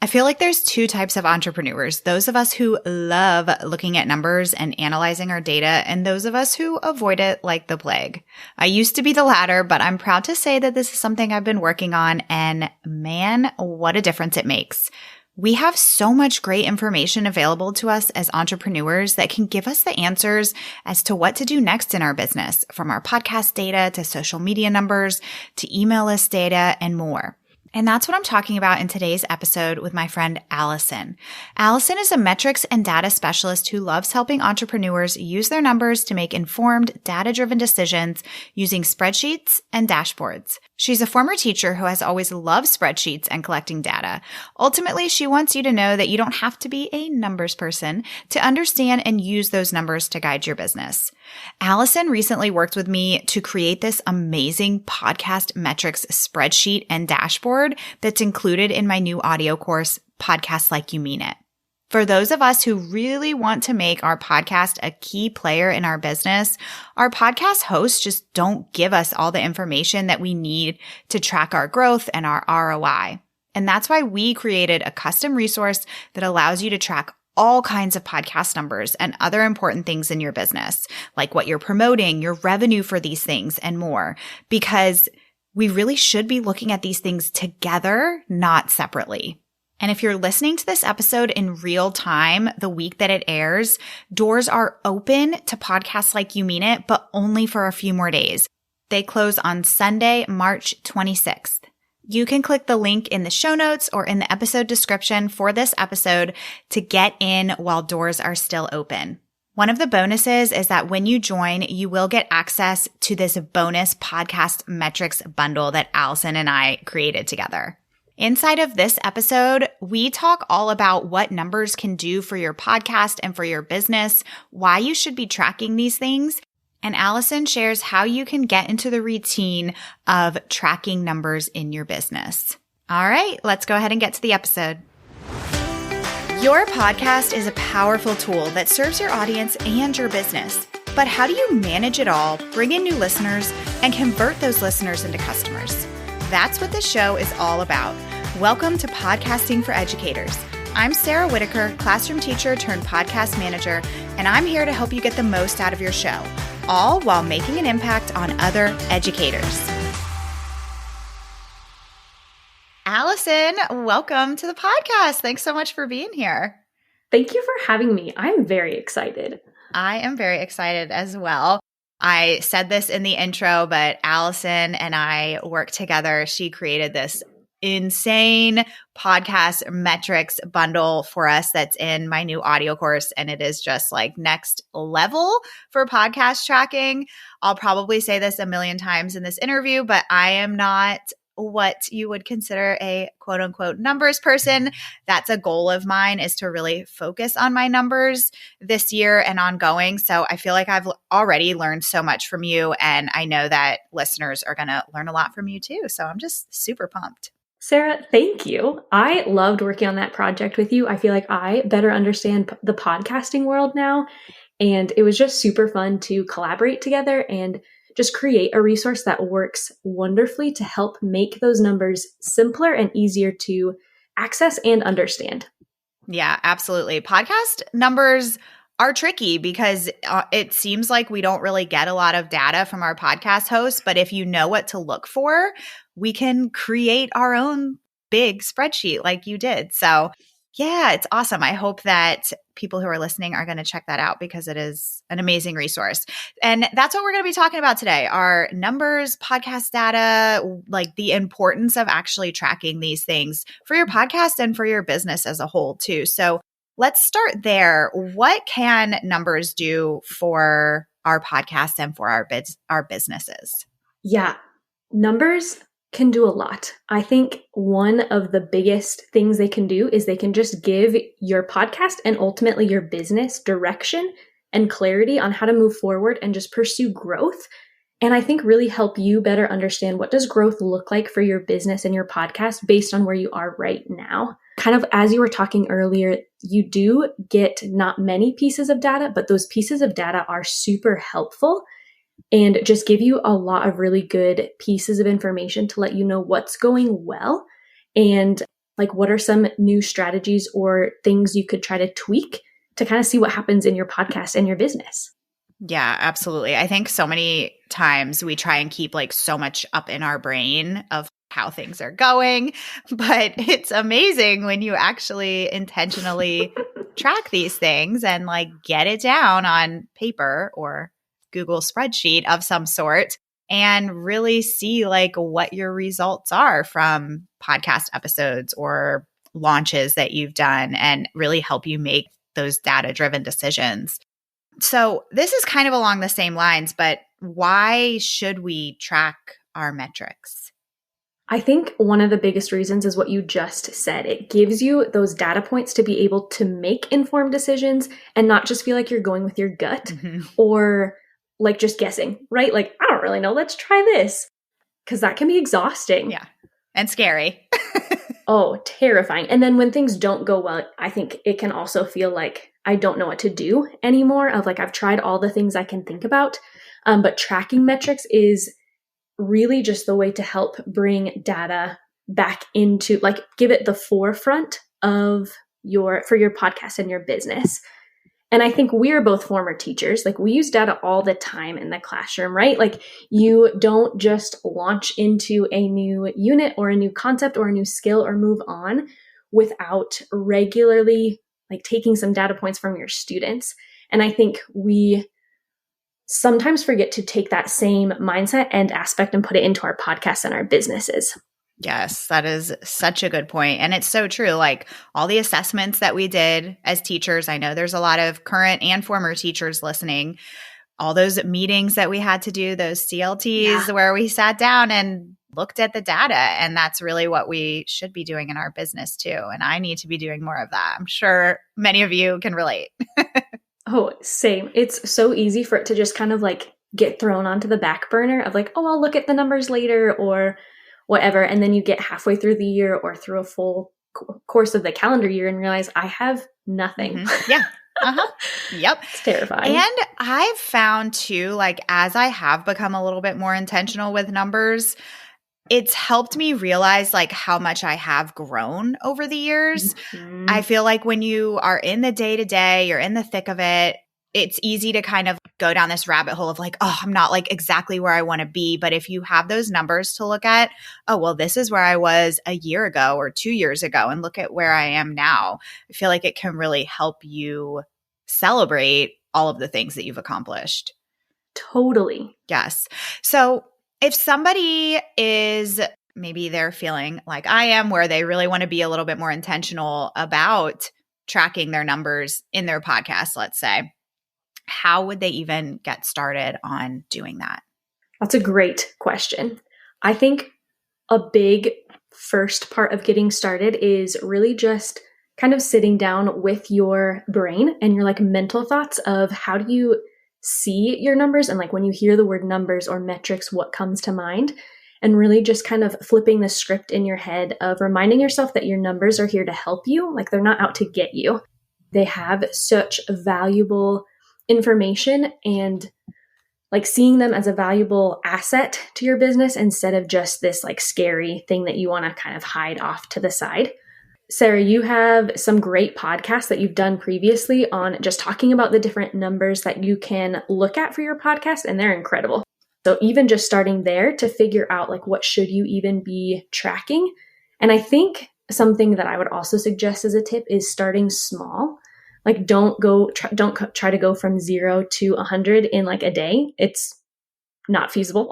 I feel like there's two types of entrepreneurs, those of us who love looking at numbers and analyzing our data, and those of us who avoid it like the plague. I used to be the latter, but I'm proud to say that this is something I've been working on, and man, what a difference it makes. We have so much great information available to us as entrepreneurs that can give us the answers as to what to do next in our business, from our podcast data to social media numbers to email list data and more. And that's what I'm talking about in today's episode with my friend Allison. Allison is a metrics and data specialist who loves helping entrepreneurs use their numbers to make informed, data-driven decisions using spreadsheets and dashboards. She's a former teacher who has always loved spreadsheets and collecting data. Ultimately, she wants you to know that you don't have to be a numbers person to understand and use those numbers to guide your business. Allison recently worked with me to create this amazing podcast metrics spreadsheet and dashboard that's included in my new audio course, Podcast Like You Mean It. For those of us who really want to make our podcast a key player in our business, our podcast hosts just don't give us all the information that we need to track our growth and our ROI. And that's why we created a custom resource that allows you to track all kinds of podcast numbers and other important things in your business, like what you're promoting, your revenue for these things, and more, because we really should be looking at these things together, not separately. And if you're listening to this episode in real time, the week that it airs, doors are open to Podcasts Like You Mean It, but only for a few more days. They close on Sunday, March 26th. You can click the link in the show notes or in the episode description for this episode to get in while doors are still open. One of the bonuses is that when you join, you will get access to this bonus podcast metrics bundle that Allison and I created together. Inside of this episode, we talk all about what numbers can do for your podcast and for your business, why you should be tracking these things, and Allison shares how you can get into the routine of tracking numbers in your business. All right, let's go ahead and get to the episode. Your podcast is a powerful tool that serves your audience and your business. But how do you manage it all, bring in new listeners, and convert those listeners into customers? That's what this show is all about. Welcome to Podcasting for Educators. I'm Sarah Whitaker, classroom teacher turned podcast manager, and I'm here to help you get the most out of your show, all while making an impact on other educators. Allison, welcome to the podcast. Thanks so much for being here. Thank you for having me. I'm very excited. I am very excited as well. I said this in the intro, but Allison and I work together. She created this insane podcast metrics bundle for us that's in my new audio course, and it is just like next level for podcast tracking. I'll probably say this a million times in this interview, but I am not what you would consider a quote unquote numbers person. That's a goal of mine, is to really focus on my numbers this year and ongoing. So I feel like I've already learned so much from you, and I know that listeners are going to learn a lot from you too. So I'm just super pumped. Sarah, thank you. I loved working on that project with you. I feel like I better understand the podcasting world now, and it was just super fun to collaborate together and just create a resource that works wonderfully to help make those numbers simpler and easier to access and understand. Yeah, absolutely. Podcast numbers are tricky because it seems like we don't really get a lot of data from our podcast hosts, but if you know what to look for, we can create our own big spreadsheet like you did. So yeah, it's awesome. I hope that people who are listening are going to check that out because it is an amazing resource. And that's what we're going to be talking about today, our numbers, podcast data, like the importance of actually tracking these things for your podcast and for your business as a whole too. So let's start there. What can numbers do for our podcast and for our businesses? Yeah, numbers can do a lot. I think one of the biggest things they can do is they can just give your podcast and ultimately your business direction and clarity on how to move forward and just pursue growth. And I think really help you better understand, what does growth look like for your business and your podcast based on where you are right now. Kind of as you were talking earlier, you do get not many pieces of data, but those pieces of data are super helpful and just give you a lot of really good pieces of information to let you know what's going well and Like, what are some new strategies or things you could try to tweak to kind of see what happens in your podcast and your business? Yeah, absolutely. I think so many times we try and keep like so much up in our brain of how things are going, but it's amazing when you actually intentionally track these things and like get it down on paper or Google spreadsheet of some sort and really see like what your results are from podcast episodes or launches that you've done and really help you make those data-driven decisions. So this is kind of along the same lines, but why should we track our metrics? I think one of the biggest reasons is what you just said. It gives you those data points to be able to make informed decisions and not just feel like you're going with your gut or like just guessing, right? Like, I don't really know. Let's try this. Because that can be exhausting. Yeah. And scary. Oh, terrifying. And then when things don't go well, I think it can also feel like I don't know what to do anymore, of like, I've tried all the things I can think about. But tracking metrics is really just the way to help bring data back into, like, give it the forefront of for your podcast and your business. And I think we're both former teachers. Like, we use data all the time in the classroom, right? Like, you don't just launch into a new unit or a new concept or a new skill or move on without regularly like taking some data points from your students. And I think we sometimes forget to take that same mindset and aspect and put it into our podcasts and our businesses. Yes, that is such a good point. And it's so true. Like all the assessments that we did as teachers, I know there's a lot of current and former teachers listening. All those meetings that we had to do, those CLTs where we sat down and looked at the data. And that's really what we should be doing in our business too. And I need to be doing more of that. I'm sure many of you can relate. Oh, same. It's so easy for it to just kind of like get thrown onto the back burner of like, oh, I'll look at the numbers later or whatever. And then you get halfway through the year or through a full course of the calendar year and realize I have nothing. Mm-hmm. Yeah. Yep. It's terrifying. And I've found too, like as I have become a little bit more intentional with numbers, it's helped me realize like how much I have grown over the years. Mm-hmm. I feel like when you are in the day-to-day, you're in the thick of it, it's easy to kind of go down this rabbit hole of like, oh, I'm not like exactly where I want to be. But if you have those numbers to look at, oh, well, this is where I was a year ago or 2 years ago, and look at where I am now. I feel like it can really help you celebrate all of the things that you've accomplished. Totally. Yes. So if somebody is, maybe they're feeling like I am, where they really want to be a little bit more intentional about tracking their numbers in their podcast, let's say, how would they even get started on doing that? That's a great question. I think a big first part of getting started is really just kind of sitting down with your brain and your like mental thoughts of how do you see your numbers, and like when you hear the word numbers or metrics, what comes to mind, and really just kind of flipping the script in your head of reminding yourself that your numbers are here to help you. Like they're not out to get you. They have such valuable information, and like seeing them as a valuable asset to your business instead of just this like scary thing that you want to kind of hide off to the side. Sarah, you have some great podcasts that you've done previously on just talking about the different numbers that you can look at for your podcast, and they're incredible. So even just starting there to figure out like what should you even be tracking. And I think something that I would also suggest as a tip is starting small. Like don't try to go from 0 to 100 in like a day. It's not feasible.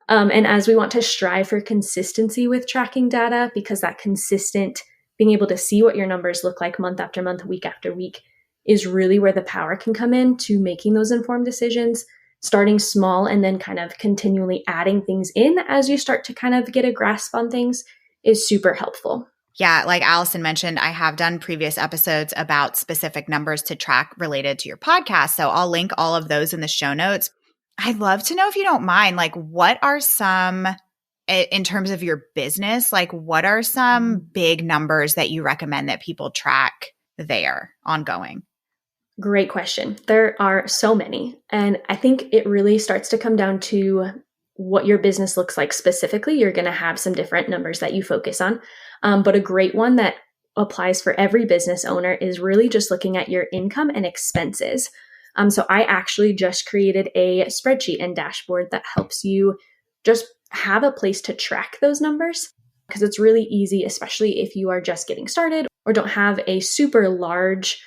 And as we want to strive for consistency with tracking data, because that consistent being able to see what your numbers look like month after month, week after week is really where the power can come in to making those informed decisions. Starting small and then kind of continually adding things in as you start to kind of get a grasp on things is super helpful. Yeah, like Allison mentioned, I have done previous episodes about specific numbers to track related to your podcast. So I'll link all of those in the show notes. I'd love to know, if you don't mind, like what are some, in terms of your business, like what are some big numbers that you recommend that people track there ongoing? Great question. There are so many. And I think it really starts to come down to what your business looks like specifically, you're going to have some different numbers that you focus on. But a great one that applies for every business owner is really just looking at your income and expenses. So I actually just created a spreadsheet and dashboard that helps you just have a place to track those numbers, because it's really easy, especially if you are just getting started or don't have a super large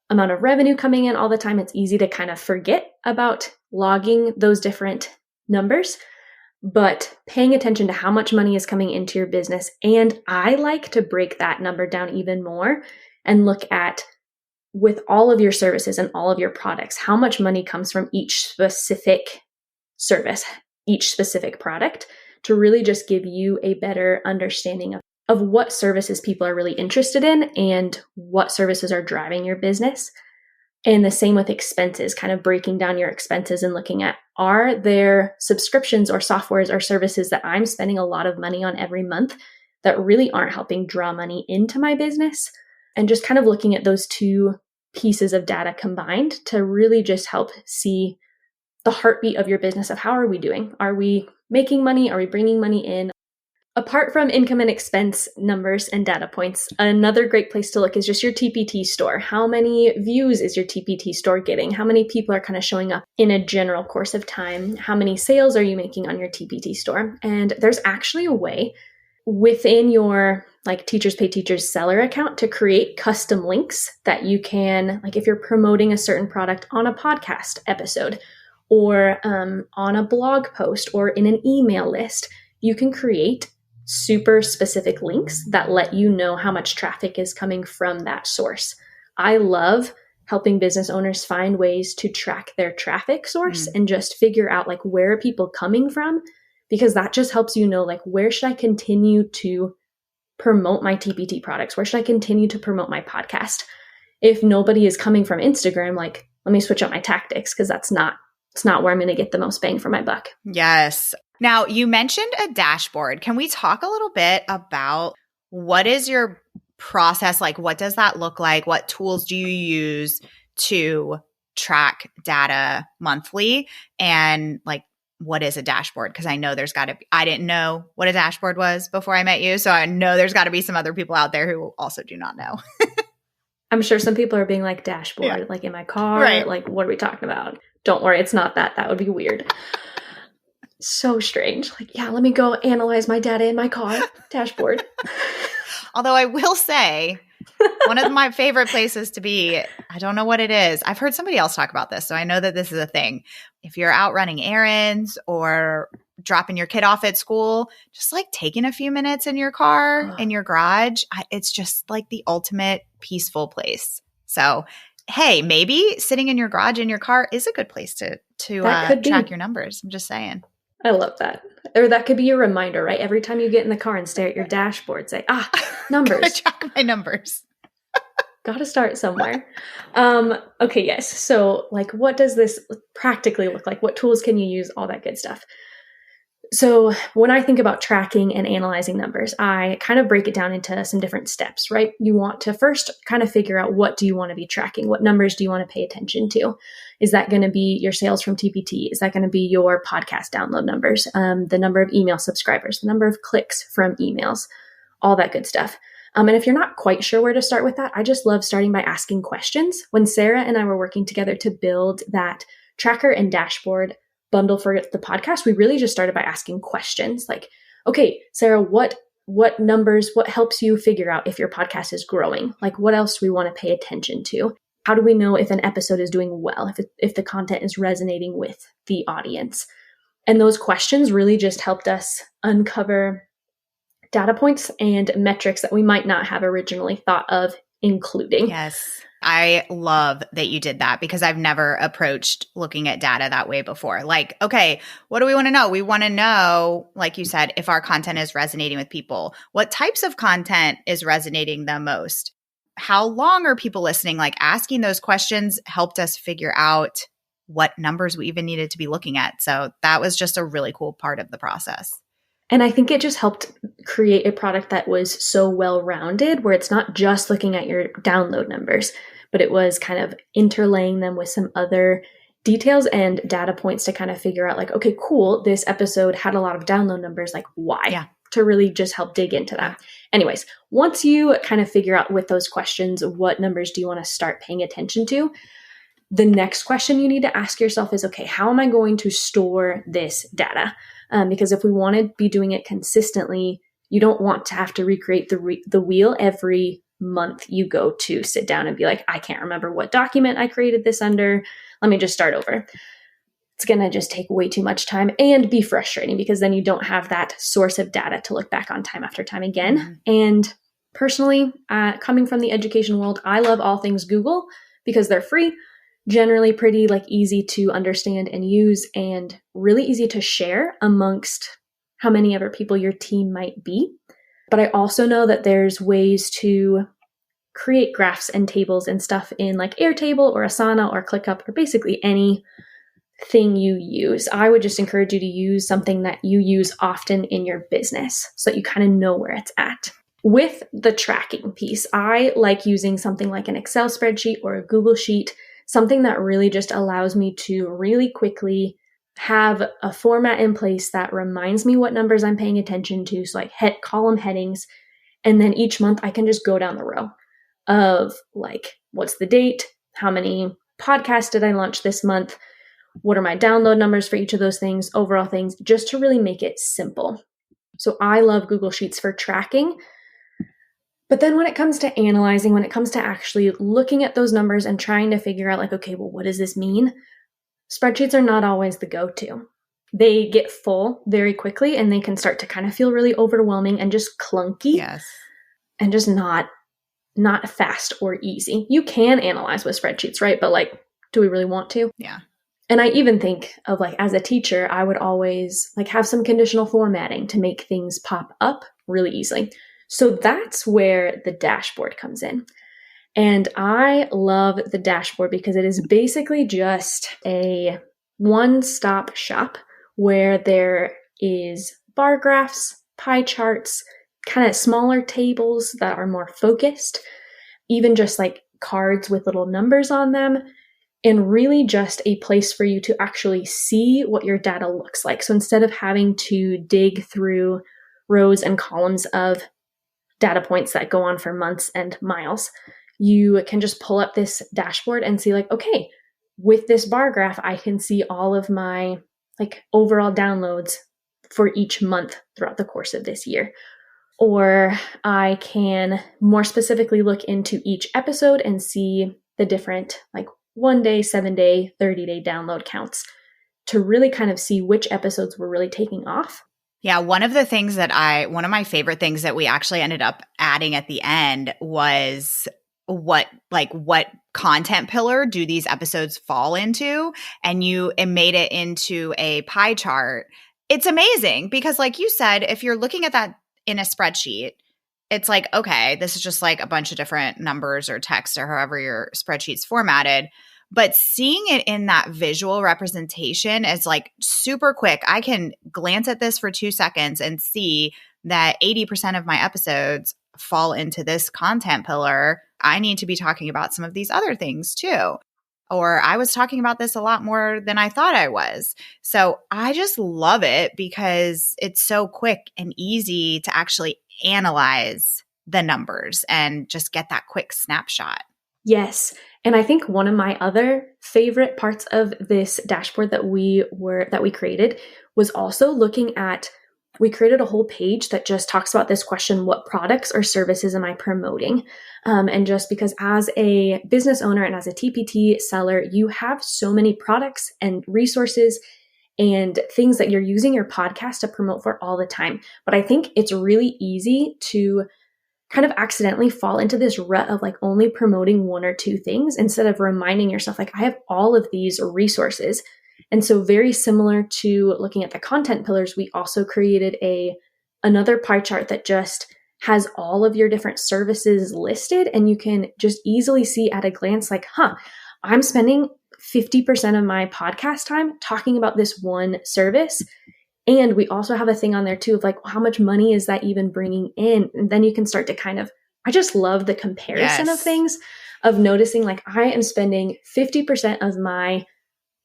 amount of revenue coming in all the time. It's easy to kind of forget about logging those different numbers, but paying attention to how much money is coming into your business. And I like to break that number down even more and look at, with all of your services and all of your products, how much money comes from each specific service, each specific product, to really just give you a better understanding of what services people are really interested in and what services are driving your business. And the same with expenses, kind of breaking down your expenses and looking at, are there subscriptions or softwares or services that I'm spending a lot of money on every month that really aren't helping draw money into my business? And just kind of looking at those two pieces of data combined to really just help see the heartbeat of your business of how are we doing? Are we making money? Are we bringing money in? Apart from income and expense numbers and data points, another great place to look is just your TPT store. How many views is your TPT store getting? How many people are kind of showing up in a general course of time? How many sales are you making on your TPT store? And there's actually a way within your Teachers Pay Teachers seller account to create custom links that you can, if you're promoting a certain product on a podcast episode or on a blog post or in an email list, you can create super specific links that let you know how much traffic is coming from that source. I love helping business owners find ways to track their traffic source and just figure out where are people coming from, because that just helps you know, where should I continue to promote my TPT products? Where should I continue to promote my podcast? If nobody is coming from Instagram, let me switch up my tactics, because it's not where I'm going to get the most bang for my buck. Yes. Now, you mentioned a dashboard. Can we talk a little bit about what is your process like? What does that look like? What tools do you use to track data monthly? And what is a dashboard? Because I know there's got to be, I didn't know what a dashboard was before I met you. So I know there's got to be some other people out there who also do not know. I'm sure some people are being dashboard, in my car, right. What are we talking about? Don't worry, it's not that. That would be weird. So strange. Let me go analyze my data in my car dashboard. Although I will say, one of my favorite places to be, I don't know what it is. I've heard somebody else talk about this, so I know that this is a thing. If you're out running errands or dropping your kid off at school, just taking a few minutes in your car, in your garage, it's just the ultimate peaceful place. So, hey, maybe sitting in your garage in your car is a good place to track your numbers. I'm just saying. I love that. Or that could be your reminder, right? Every time you get in the car and stare at your dashboard, say, numbers. Gotta track my numbers. Got to start somewhere. Okay, yes. So what does this practically look like? What tools can you use? All that good stuff. So when I think about tracking and analyzing numbers, I kind of break it down into some different steps, right? You want to first kind of figure out, what do you want to be tracking? What numbers do you want to pay attention to? Is that going to be your sales from TPT? Is that going to be your podcast download numbers? The number of email subscribers, the number of clicks from emails, all that good stuff. And if you're not quite sure where to start with that, I just love starting by asking questions. When Sarah and I were working together to build that tracker and dashboard bundle for the podcast, we really just started by asking questions okay, Sarah, what numbers, what helps you figure out if your podcast is growing? What else do we want to pay attention to? How do we know if an episode is doing well, if the content is resonating with the audience? And those questions really just helped us uncover data points and metrics that we might not have originally thought of including. Yes. I love that you did that, because I've never approached looking at data that way before. Okay, what do we want to know? We want to know, like you said, if our content is resonating with people. What types of content is resonating the most? How long are people listening? Asking those questions helped us figure out what numbers we even needed to be looking at. So that was just a really cool part of the process. And I think it just helped create a product that was so well-rounded, where it's not just looking at your download numbers, but it was kind of interlaying them with some other details and data points to kind of figure out like, okay, cool, this episode had a lot of download numbers, like why? Yeah. To really just help dig into that. Anyways, once you kind of figure out with those questions, what numbers do you want to start paying attention to? The next question you need to ask yourself is, okay, how am I going to store this data? Because if we want to be doing it consistently, you don't want to have to recreate the wheel every month you go to sit down and be like, I can't remember what document I created this under. Let me just start over. It's going to just take way too much time and be frustrating because then you don't have that source of data to look back on time after time again. Mm-hmm. And personally, coming from the education world, I love all things Google because they're free, generally pretty like easy to understand and use, and really easy to share amongst how many other people your team might be. But I also know that there's ways to create graphs and tables and stuff in like Airtable or Asana or ClickUp or basically any thing you use. I would just encourage you to use something that you use often in your business so that you kind of know where it's at. With the tracking piece, I like using something like an Excel spreadsheet or a Google Sheet, something that really just allows me to really quickly have a format in place that reminds me what numbers I'm paying attention to. So like column headings. And then each month I can just go down the row of like, what's the date? How many podcasts did I launch this month? What are my download numbers for each of those things, overall things, just to really make it simple. So I love Google Sheets for tracking. But then when it comes to analyzing, when it comes to actually looking at those numbers and trying to figure out like, okay, well, what does this mean? Spreadsheets are not always the go-to. They get full very quickly and they can start to kind of feel really overwhelming and just clunky. Yes. And just not fast or easy. You can analyze with spreadsheets, right? But like, do we really want to? Yeah. And I even think of like, as a teacher, I would always like have some conditional formatting to make things pop up really easily. So that's where the dashboard comes in. And I love the dashboard because it is basically just a one-stop shop where there is bar graphs, pie charts, kind of smaller tables that are more focused, even just like cards with little numbers on them, and really just a place for you to actually see what your data looks like. So instead of having to dig through rows and columns of data points that go on for months and miles, you can just pull up this dashboard and see like, okay, with this bar graph, I can see all of my like overall downloads for each month throughout the course of this year. Or I can more specifically look into each episode and see the different like 1 day, 7 day, 30-day download counts to really kind of see which episodes were really taking off. Yeah, one of my favorite things that we actually ended up adding at the end was what content pillar do these episodes fall into? And it made it into a pie chart. It's amazing because like you said, if you're looking at that in a spreadsheet, it's like, okay, this is just like a bunch of different numbers or text or however your spreadsheet's formatted. But seeing it in that visual representation is like super quick. I can glance at this for 2 seconds and see that 80% of my episodes fall into this content pillar. I need to be talking about some of these other things too. Or I was talking about this a lot more than I thought I was. So I just love it because it's so quick and easy to actually analyze the numbers and just get that quick snapshot. Yes. And I think one of my other favorite parts of this dashboard that we created was also looking at, we created a whole page that just talks about this question, what products or services am I promoting? And just because as a business owner and as a TPT seller, you have so many products and resources and things that you're using your podcast to promote for all the time. But I think it's really easy to kind of accidentally fall into this rut of like only promoting 1 or 2 things instead of reminding yourself, like, I have all of these resources. And so very similar to looking at the content pillars, we also created another pie chart that just has all of your different services listed. And you can just easily see at a glance, like, I'm spending 50% of my podcast time talking about this one service. And we also have a thing on there too of like, how much money is that even bringing in? And then you can start to kind of, I just love the comparison of things, of noticing like I am spending 50% of my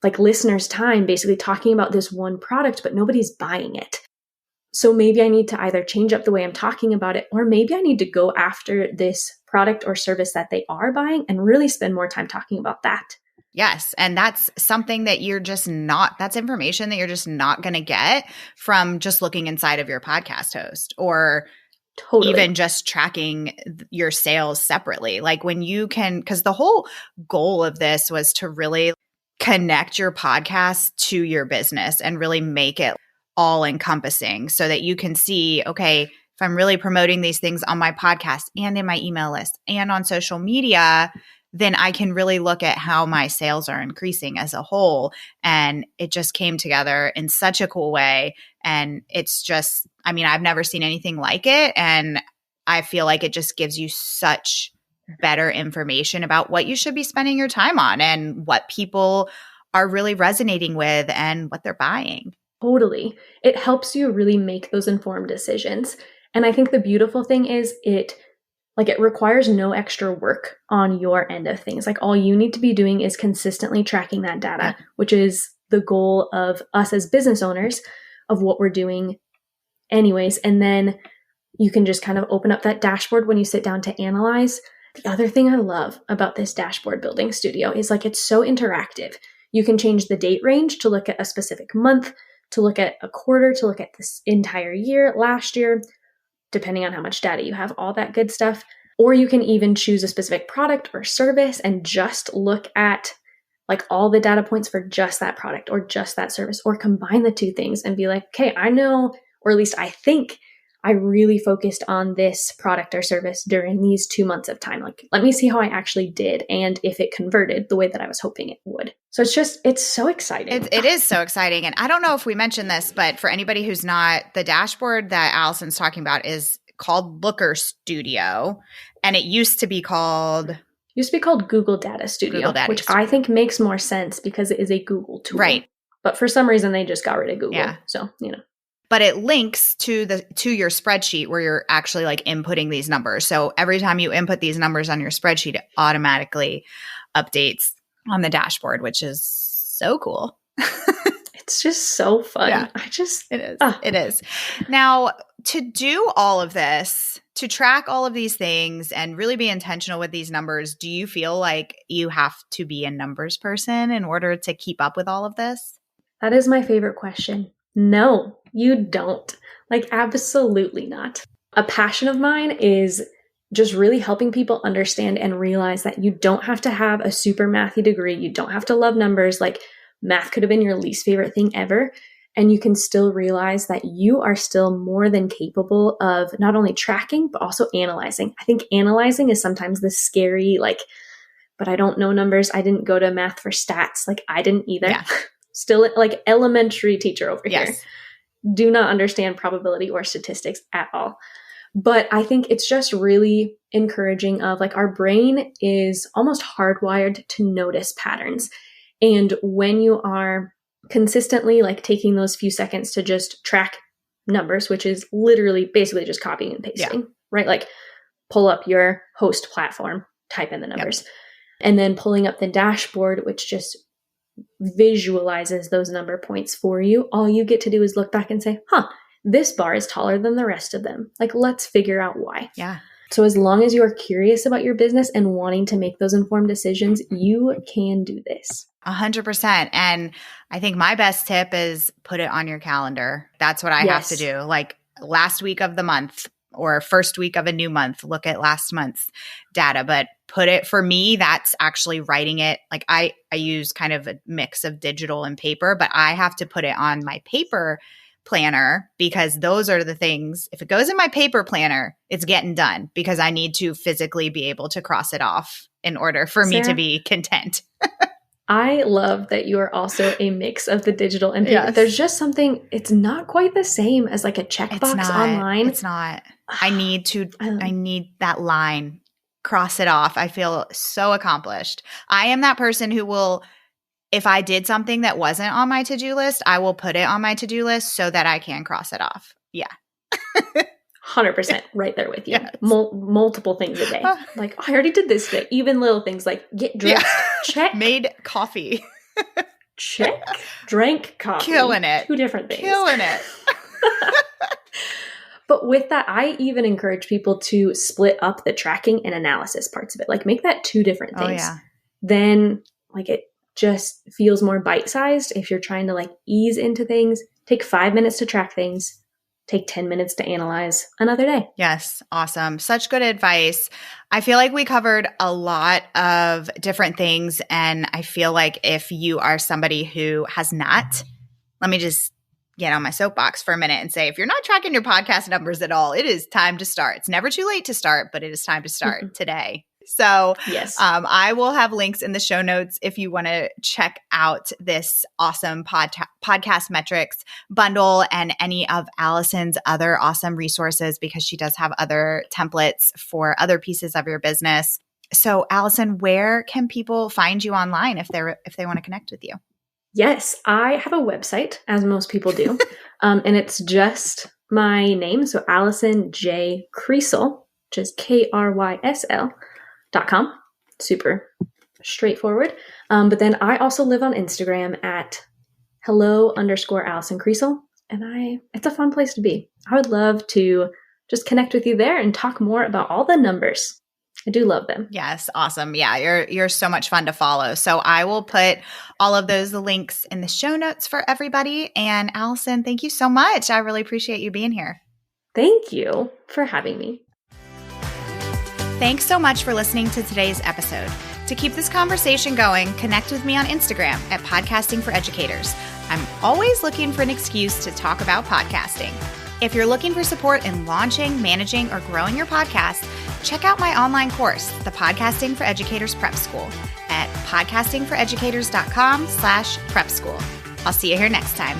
like listeners' time basically talking about this one product, but nobody's buying it. So maybe I need to either change up the way I'm talking about it, or maybe I need to go after this product or service that they are buying and really spend more time talking about that. Yes. And that's something that you're just not, that's information that you're just not going to get from just looking inside of your podcast host or even just tracking your sales separately. Like when you can, because the whole goal of this was to really connect your podcast to your business and really make it all encompassing so that you can see, okay, if I'm really promoting these things on my podcast and in my email list and on social media, then I can really look at how my sales are increasing as a whole. And it just came together in such a cool way. And it's just, I mean, I've never seen anything like it. And I feel like it just gives you such better information about what you should be spending your time on and what people are really resonating with and what they're buying. Totally. It helps you really make those informed decisions. And I think the beautiful thing is it requires no extra work on your end of things. Like all you need to be doing is consistently tracking that data, which is the goal of us as business owners of what we're doing anyways. And then you can just kind of open up that dashboard when you sit down to analyze. The other thing I love about this dashboard building studio is like it's so interactive. You can change the date range to look at a specific month, to look at a quarter, to look at this entire year, last year, depending on how much data you have, all that good stuff. Or you can even choose a specific product or service and just look at like all the data points for just that product or just that service, or combine the two things and be like, okay, I know, or at least I think I really focused on this product or service during these 2 months of time. Like, let me see how I actually did and if it converted the way that I was hoping it would. So it's so exciting. It is so exciting. And I don't know if we mentioned this, but for anybody who's not, the dashboard that Allison's talking about is called Looker Studio. And it used to be called Google Data Studio, which I think makes more sense because it is a Google tool. Right. But for some reason, they just got rid of Google. Yeah. So, But it links to your spreadsheet where you're actually like inputting these numbers. So every time you input these numbers on your spreadsheet, it automatically updates on the dashboard, which is so cool. It's just so fun. Yeah. It is. It is. Now, to do all of this, to track all of these things and really be intentional with these numbers, do you feel like you have to be a numbers person in order to keep up with all of this? That is my favorite question. No, you don't. Like, absolutely not. A passion of mine is just really helping people understand and realize that you don't have to have a super mathy degree. You don't have to love numbers. Like, math could have been your least favorite thing ever. And you can still realize that you are still more than capable of not only tracking, but also analyzing. I think analyzing is sometimes the scary, but I don't know numbers. I didn't go to math for stats. Like, I didn't either. Yeah. Still like elementary teacher over here. Do not understand probability or statistics at all. But I think it's just really encouraging of like our brain is almost hardwired to notice patterns. And when you are consistently like taking those few seconds to just track numbers, which is literally basically just copying and pasting, right? Like pull up your host platform, type in the numbers, and then pulling up the dashboard, which just visualizes those number points for you. All you get to do is look back and say, this bar is taller than the rest of them. Like, let's figure out why. Yeah. So as long as you are curious about your business and wanting to make those informed decisions, you can do this. 100%. And I think my best tip is put it on your calendar. That's what I have to do. Like last week of the month or first week of a new month, look at last month's data, but put it, for me, that's actually writing it. Like I use kind of a mix of digital and paper, but I have to put it on my paper planner because those are the things, if it goes in my paper planner, it's getting done because I need to physically be able to cross it off in order for me to be content. I love that you are also a mix of the digital and paper. Yes. There's just something, it's not quite the same as like a checkbox online. It's not. I need that line, cross it off. I feel so accomplished. I am that person who will, if I did something that wasn't on my to-do list, I will put it on my to-do list so that I can cross it off. Yeah. 100% right there with you. Yes. Multiple things a day. Like, I already did this today. Even little things like get dressed. Check. Made coffee. Check. Drank coffee. Killing it. Two different things. Killing it. But with that, I even encourage people to split up the tracking and analysis parts of it. Like make that two different things. Oh, yeah. Then like it just feels more bite-sized. If you're trying to like ease into things, take 5 minutes to track things, take 10 minutes to analyze another day. Yes. Awesome. Such good advice. I feel like we covered a lot of different things. And I feel like if you are somebody who has not, let me just get on my soapbox for a minute and say, if you're not tracking your podcast numbers at all, it is time to start. It's never too late to start, but it is time to start today. So yes, I will have links in the show notes if you want to check out this awesome podcast metrics bundle and any of Allison's other awesome resources, because she does have other templates for other pieces of your business. So Allison, where can people find you online if they want to connect with you? Yes, I have a website, as most people do, and it's just my name. So Allison J. Krysl, which is KRYSL.com. Super straightforward. But then I also live on Instagram at hello_Allison Krysl, and it's a fun place to be. I would love to just connect with you there and talk more about all the numbers. I do love them. Yes. Awesome. Yeah. You're so much fun to follow. So I will put all of those links in the show notes for everybody. And Allison, thank you so much. I really appreciate you being here. Thank you for having me. Thanks so much for listening to today's episode. To keep this conversation going, connect with me on Instagram at Podcasting for Educators. I'm always looking for an excuse to talk about podcasting. If you're looking for support in launching, managing, or growing your podcast, check out my online course, the Podcasting for Educators Prep School, at podcastingforeducators.com/prep school. I'll see you here next time.